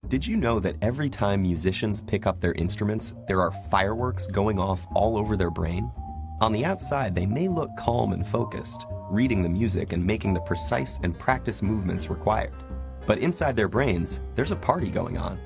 Did you know that every time musicians pick up their instruments, there are fireworks going off all over their brain? On the outside, they may look calm and focused, reading the music and making the precise and practiced movements required. But inside their brains, there's a party going on.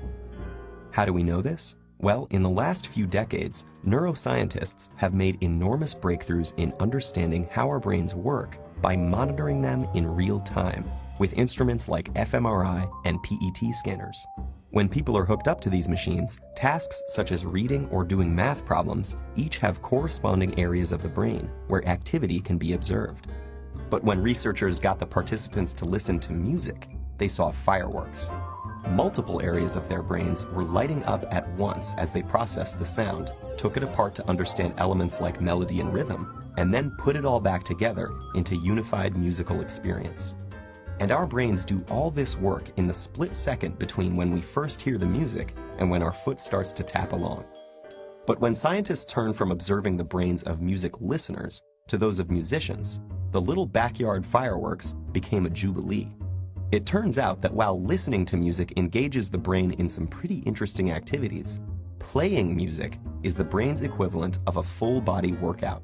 How do we know this? Well, in the last few decades, neuroscientists have made enormous breakthroughs in understanding how our brains work by monitoring them in real time with instruments like fMRI and PET scanners. When people are hooked up to these machines, tasks such as reading or doing math problems each have corresponding areas of the brain where activity can be observed. But when researchers got the participants to listen to music, they saw fireworks. Multiple areas of their brains were lighting up at once as they processed the sound, took it apart to understand elements like melody and rhythm, and then put it all back together into unified musical experience. And our brains do all this work in the split second between when we first hear the music and when our foot starts to tap along. But when scientists turn from observing the brains of music listeners to those of musicians, the little backyard fireworks became a jubilee. It turns out that while listening to music engages the brain in some pretty interesting activities, playing music is the brain's equivalent of a full-body workout.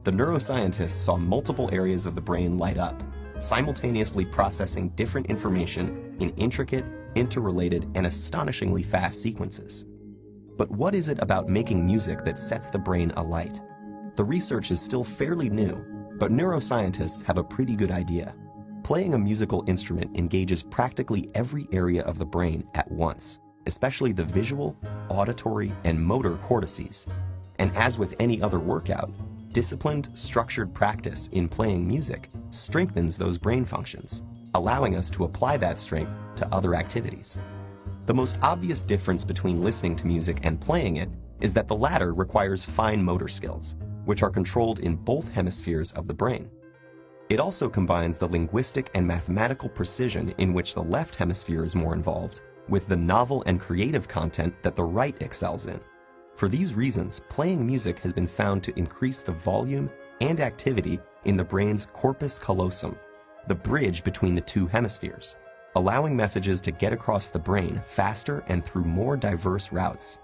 The neuroscientists saw multiple areas of the brain light up, simultaneously processing different information in intricate, interrelated, and astonishingly fast sequences. But what is it about making music that sets the brain alight? The research is still fairly new, but neuroscientists have a pretty good idea. Playing a musical instrument engages practically every area of the brain at once, especially the visual, auditory, and motor cortices. And as with any other workout, disciplined, structured practice in playing music strengthens those brain functions, allowing us to apply that strength to other activities. The most obvious difference between listening to music and playing it is that the latter requires fine motor skills, which are controlled in both hemispheres of the brain. It also combines the linguistic and mathematical precision in which the left hemisphere is more involved, with the novel and creative content that the right excels in. For these reasons, playing music has been found to increase the volume and activity in the brain's corpus callosum, the bridge between the two hemispheres, allowing messages to get across the brain faster and through more diverse routes.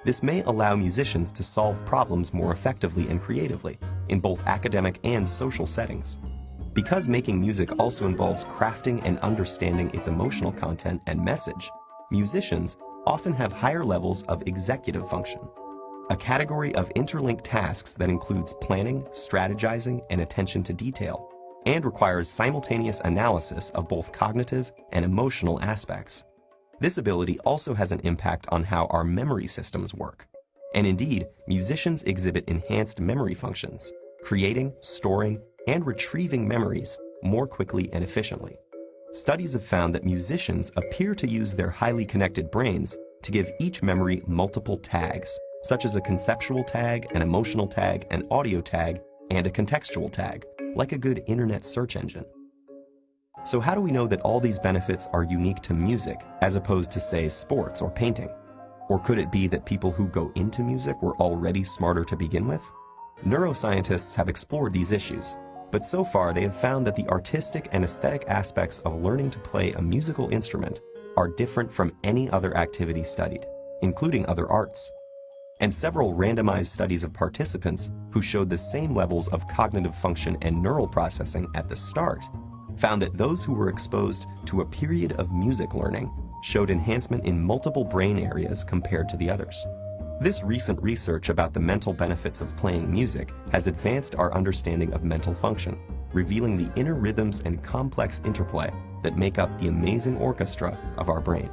This may allow musicians to solve problems more effectively and creatively in both academic and social settings. Because making music also involves crafting and understanding its emotional content and message, musicians often have higher levels of executive function, a category of interlinked tasks that includes planning, strategizing, and attention to detail, and requires simultaneous analysis of both cognitive and emotional aspects. This ability also has an impact on how our memory systems work. And indeed, musicians exhibit enhanced memory functions, creating, storing, and retrieving memories more quickly and efficiently. Studies have found that musicians appear to use their highly connected brains to give each memory multiple tags, such as a conceptual tag, an emotional tag, an audio tag, and a contextual tag, like a good internet search engine. So how do we know that all these benefits are unique to music as opposed to, say, sports or painting? Or could it be that people who go into music were already smarter to begin with? Neuroscientists have explored these issues, but so far they have found that the artistic and aesthetic aspects of learning to play a musical instrument are different from any other activity studied, including other arts. And several randomized studies of participants who showed the same levels of cognitive function and neural processing at the start found that those who were exposed to a period of music learning showed enhancement in multiple brain areas compared to the others. This recent research about the mental benefits of playing music has advanced our understanding of mental function, revealing the inner rhythms and complex interplay that make up the amazing orchestra of our brain.